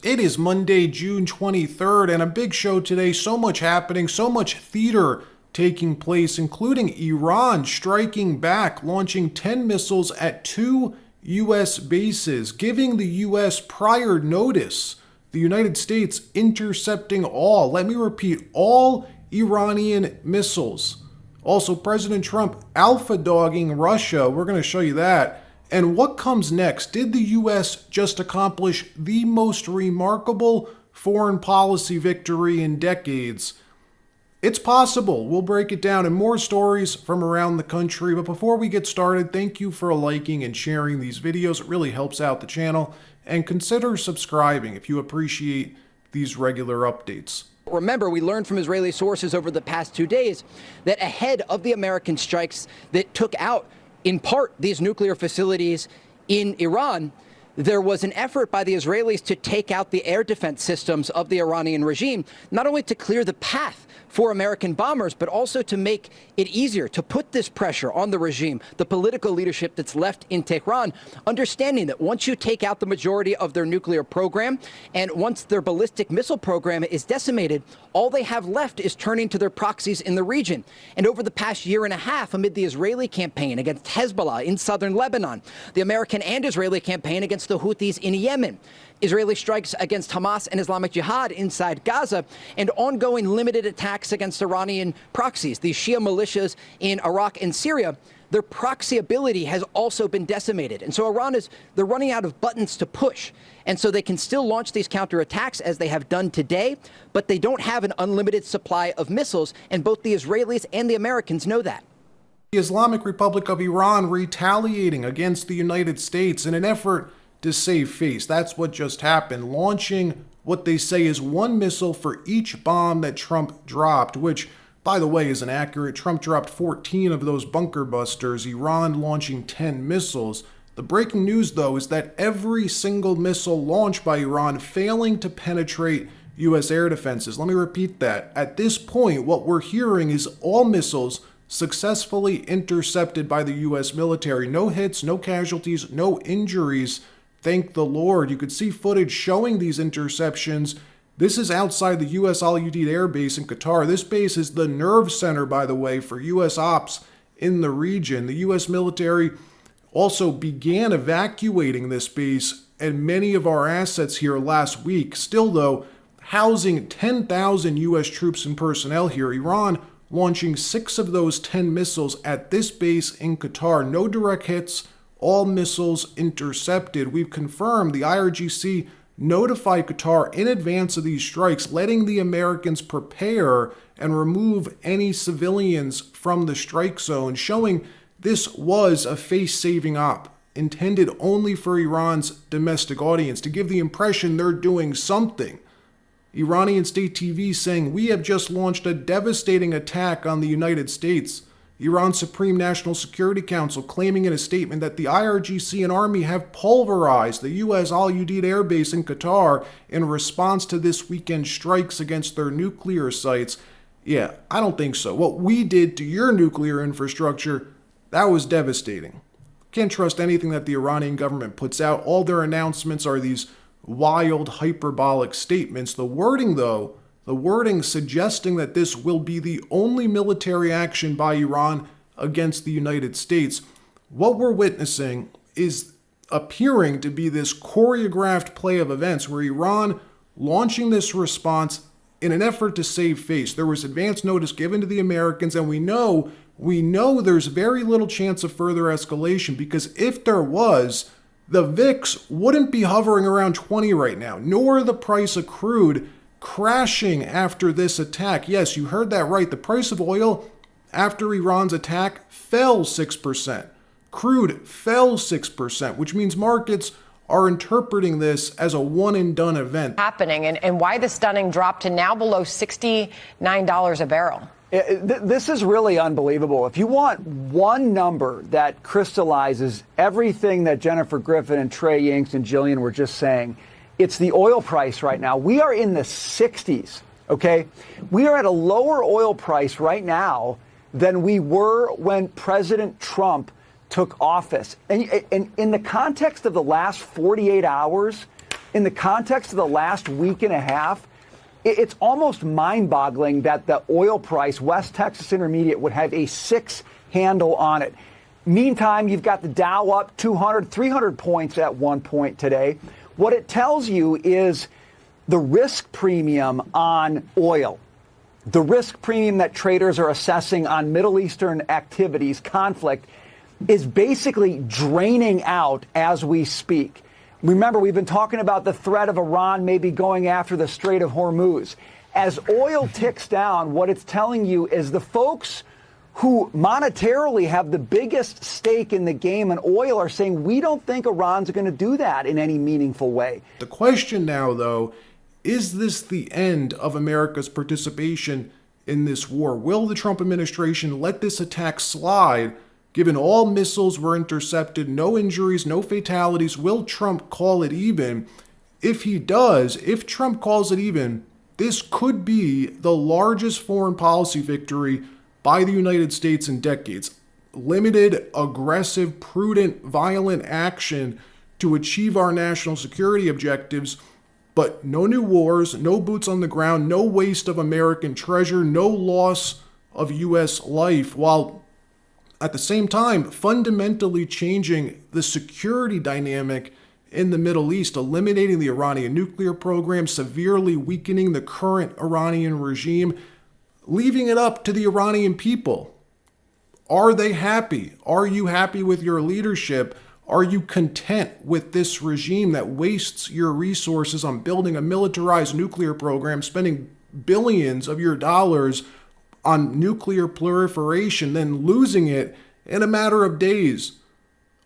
It is Monday, June 23rd, and a big show today. So much happening, so much theater taking place, including Iran striking back, launching 10 missiles at 2 U.S. bases, giving the U.S. prior notice. The United States intercepting all, let me repeat, all Iranian missiles. Also, President Trump alpha dogging Russia. We're going to show you that. And what comes next? Did the U.S. just accomplish the most remarkable foreign policy victory in decades? It's possible. We'll break it down in more stories from around the country. But before we get started, thank you for liking and sharing these videos. It really helps out the channel. And consider subscribing if you appreciate these regular updates. Remember, we learned from Israeli sources over the past 2 days that ahead of the American strikes that took out, in part, these nuclear facilities in Iran, there was an effort by the Israelis to take out the air defense systems of the Iranian regime, not only to clear the path for American bombers, but also to make it easier to put this pressure on the regime, the political leadership that's left in Tehran, understanding that once you take out the majority of their nuclear program and once their ballistic missile program is decimated, all they have left is turning to their proxies in the region. And over the past year and a half, amid the Israeli campaign against Hezbollah in southern Lebanon, the American and Israeli campaign against the Houthis in Yemen, Israeli strikes against Hamas and Islamic Jihad inside Gaza, and ongoing limited attacks against Iranian proxies, these Shia militias in Iraq and Syria, their proxy ability has also been decimated. And so they're running out of buttons to push. And so they can still launch these counterattacks as they have done today, but they don't have an unlimited supply of missiles, and both the Israelis and the Americans know that. The Islamic Republic of Iran retaliating against the United States in an effort to save face. That's what just happened, launching what they say is one missile for each bomb that Trump dropped, which, by the way, is inaccurate. Trump dropped 14 of those bunker busters, Iran launching 10 missiles. The breaking news, though, is that every single missile launched by Iran failing to penetrate U.S. air defenses. Let me repeat that. At this point, what we're hearing is all missiles successfully intercepted by the U.S. military. No hits, no casualties, no injuries. Thank the Lord. You could see footage showing these interceptions. This is outside the U.S. Al Udeid Air Base in Qatar. This base is the nerve center, by the way, for U.S. ops in the region. The U.S. military also began evacuating this base and many of our assets here last week. Still, though, housing 10,000 U.S. troops and personnel here. Iran launching 6 of those 10 missiles at this base in Qatar. No direct hits. All missiles intercepted. We've confirmed the IRGC notified Qatar in advance of these strikes, letting the Americans prepare and remove any civilians from the strike zone, showing this was a face-saving op, intended only for Iran's domestic audience, to give the impression they're doing something. Iranian state TV saying, "We have just launched a devastating attack on the United States." Iran's Supreme National Security Council claiming in a statement that the IRGC and Army have pulverized the U.S. Al Udeid Air Base in Qatar in response to this weekend's strikes against their nuclear sites. Yeah, I don't think so. What we did to your nuclear infrastructure, that was devastating. Can't trust anything that the Iranian government puts out. All their announcements are these wild, hyperbolic statements. The wording, though, suggesting that this will be the only military action by Iran against the United States. What we're witnessing is appearing to be this choreographed play of events where Iran launching this response in an effort to save face. There was advance notice given to the Americans, and we know there's very little chance of further escalation, because if there was, the VIX wouldn't be hovering around 20 right now, nor the price of crude crashing after this attack. Yes, you heard that right. The price of oil after Iran's attack fell 6%. Crude fell 6%, which means markets are interpreting this as a one-and-done event. Happening, and why the stunning drop to now below $69 a barrel. This is really unbelievable. If you want one number that crystallizes everything that Jennifer Griffin and Trey Yingst and Jillian were just saying, it's the oil price right now. We are in the 60s, okay? We are at a lower oil price right now than we were when President Trump took office. And in the context of the last 48 hours, in the context of the last week and a half, it's almost mind-boggling that the oil price, West Texas Intermediate, would have a 6 handle on it. Meantime, you've got the Dow up 200, 300 points at one point today. What it tells you is the risk premium on oil, the risk premium that traders are assessing on Middle Eastern activities, conflict, is basically draining out as we speak. Remember, we've been talking about the threat of Iran maybe going after the Strait of Hormuz. As oil ticks down, what it's telling you is the folks who monetarily have the biggest stake in the game in oil are saying, we don't think Iran's going to do that in any meaningful way. The question now, though, is this the end of America's participation in this war? Will the Trump administration let this attack slide, given all missiles were intercepted, no injuries, no fatalities? Will Trump call it even? If he does, if Trump calls it even, this could be the largest foreign policy victory by the United States in decades. Limited, aggressive, prudent, violent action to achieve our national security objectives, but no new wars, no boots on the ground, no waste of American treasure, no loss of U.S. life, while at the same time fundamentally changing the security dynamic in the Middle East, eliminating the Iranian nuclear program, severely weakening the current Iranian regime, leaving it up to the Iranian people. Are they happy? Are you happy with your leadership? Are you content with this regime that wastes your resources on building a militarized nuclear program, spending billions of your dollars on nuclear proliferation, then losing it in a matter of days?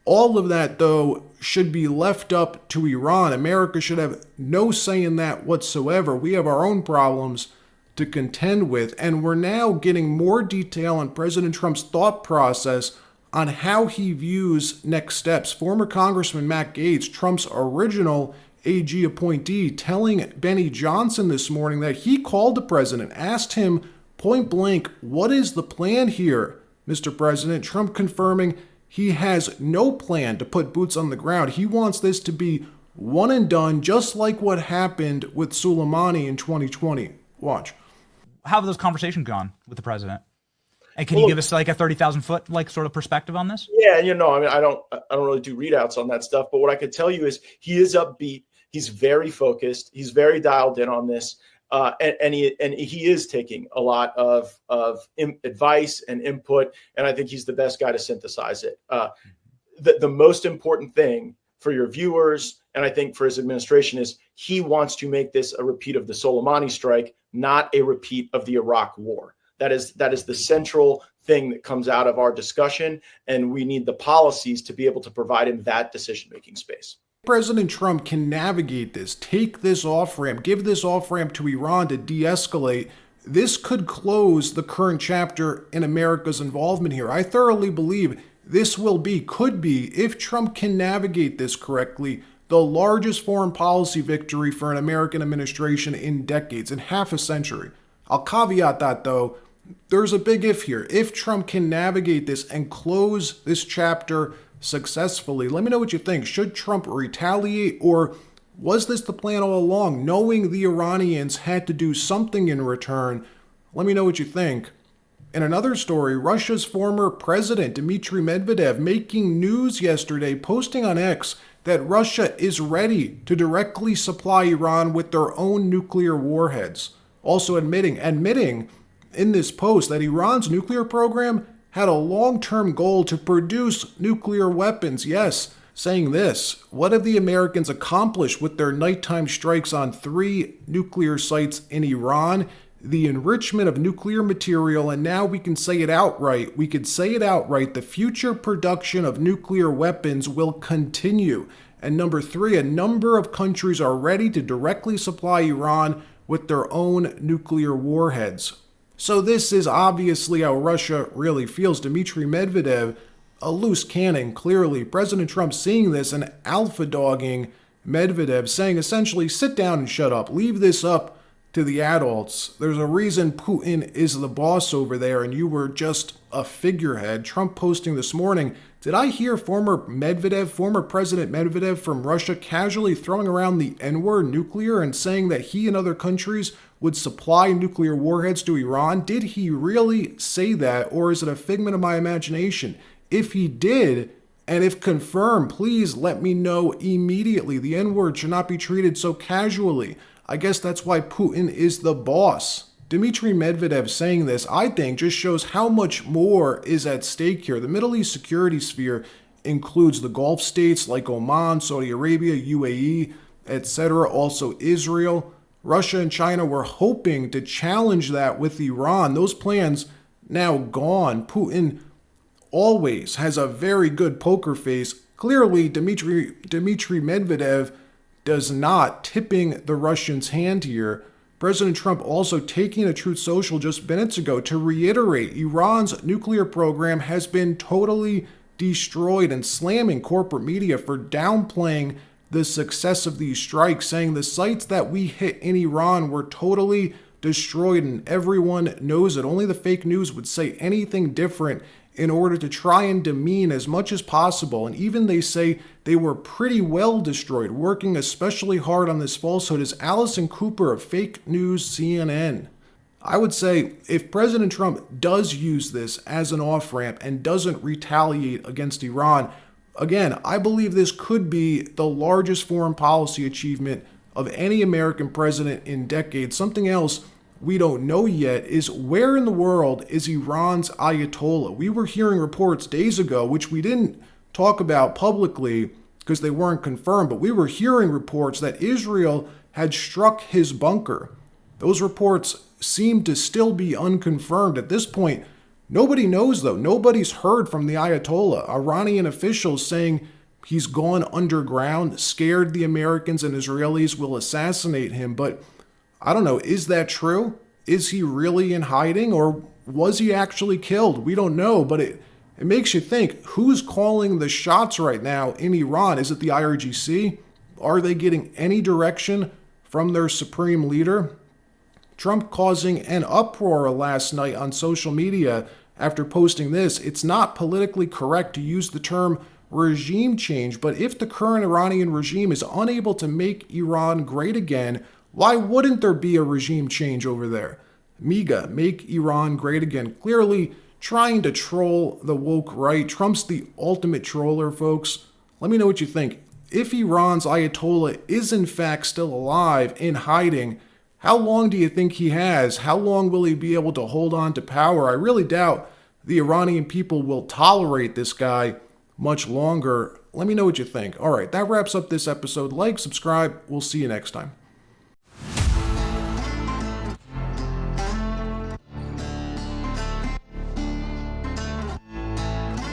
All of that, though, should be left up to Iran. America should have no say in that whatsoever. We have our own problems to contend with, and we're now getting more detail on President Trump's thought process on how he views next steps. Former Congressman Matt Gaetz, Trump's original AG appointee, telling Benny Johnson this morning that he called the president, asked him point blank, what is the plan here, Mr. President? Trump confirming he has no plan to put boots on the ground. He wants this to be one and done, just like what happened with Soleimani in 2020. Watch. How have those conversations gone with the president? And can you give us like a 30,000 foot like sort of perspective on this? Yeah, I mean, I don't really do readouts on that stuff, but what I could tell you is he is upbeat. He's very focused. He's very dialed in on this, and he is taking a lot of advice and input, and I think he's the best guy to synthesize it. The most important thing for your viewers, and I think for his administration, is he wants to make this a repeat of the Soleimani strike, not a repeat of the Iraq war. That is the central thing that comes out of our discussion, and we need the policies to be able to provide him that decision-making space. President Trump can navigate this, take this off-ramp, give this off-ramp to Iran to de-escalate. This could close the current chapter in America's involvement here. I thoroughly believe this could be, if Trump can navigate this correctly, the largest foreign policy victory for an American administration in decades, in half a century. I'll caveat that, though. There's a big if here. If Trump can navigate this and close this chapter successfully, let me know what you think. Should Trump retaliate, or was this the plan all along, knowing the Iranians had to do something in return? Let me know what you think. In another story, Russia's former president, Dmitry Medvedev, making news yesterday, posting on X that Russia is ready to directly supply Iran with their own nuclear warheads. Also admitting in this post that Iran's nuclear program had a long-term goal to produce nuclear weapons. Yes, saying this, what have the Americans accomplished with their nighttime strikes on 3 nuclear sites in Iran? The enrichment of nuclear material, and now we can say it outright. We could say it outright. The future production of nuclear weapons will continue. And number 3, a number of countries are ready to directly supply Iran with their own nuclear warheads. So this is obviously how Russia really feels. Dmitry Medvedev, a loose cannon, clearly. President Trump seeing this and alpha dogging Medvedev, saying essentially, sit down and shut up. Leave this up to the adults. There's a reason Putin is the boss over there, and you were just a figurehead. Trump posting this morning, did I hear former President Medvedev from Russia casually throwing around the N-word nuclear and saying that he and other countries would supply nuclear warheads to Iran? Did he really say that, or is it a figment of my imagination? If he did, and if confirmed, please let me know immediately. The N-word should not be treated so casually. I guess that's why Putin is the boss. Dmitry Medvedev saying this, I think, just shows how much more is at stake here. The Middle East security sphere includes the Gulf states like Oman, Saudi Arabia, UAE, etc., also Israel. Russia and China were hoping to challenge that with Iran. Those plans now gone. Putin always has a very good poker face. Clearly, Dmitry Medvedev does not, tipping the Russians' hand here. President Trump also taking a Truth Social just minutes ago to reiterate Iran's nuclear program has been totally destroyed and slamming corporate media for downplaying the success of these strikes, saying the sites that we hit in Iran were totally destroyed and everyone knows it. Only the fake news would say anything different in order to try and demean as much as possible. And even they say they were pretty well destroyed. Working especially hard on this falsehood is Allison Cooper of Fake News CNN. I would say if President Trump does use this as an off-ramp and doesn't retaliate against Iran, again, I believe this could be the largest foreign policy achievement of any American president in decades. Something else we don't know yet is where in the world is Iran's Ayatollah? We were hearing reports days ago, which we didn't talk about publicly because they weren't confirmed, but we were hearing reports that Israel had struck his bunker. Those reports seem to still be unconfirmed at this point. Nobody knows, though. Nobody's heard from the Ayatollah. Iranian officials saying he's gone underground, scared the Americans and Israelis will assassinate him, but I don't know, is that true? Is he really in hiding, or was he actually killed? We don't know, but it makes you think, who's calling the shots right now in Iran? Is it the IRGC? Are they getting any direction from their supreme leader? Trump causing an uproar last night on social media after posting this. It's not politically correct to use the term regime change, but if the current Iranian regime is unable to make Iran great again, why wouldn't there be a regime change over there? MAGA, make Iran great again. Clearly trying to troll the woke right. Trump's the ultimate troller, folks. Let me know what you think. If Iran's Ayatollah is in fact still alive, in hiding, how long do you think he has? How long will he be able to hold on to power? I really doubt the Iranian people will tolerate this guy much longer. Let me know what you think. All right, that wraps up this episode. Like, subscribe. We'll see you next time.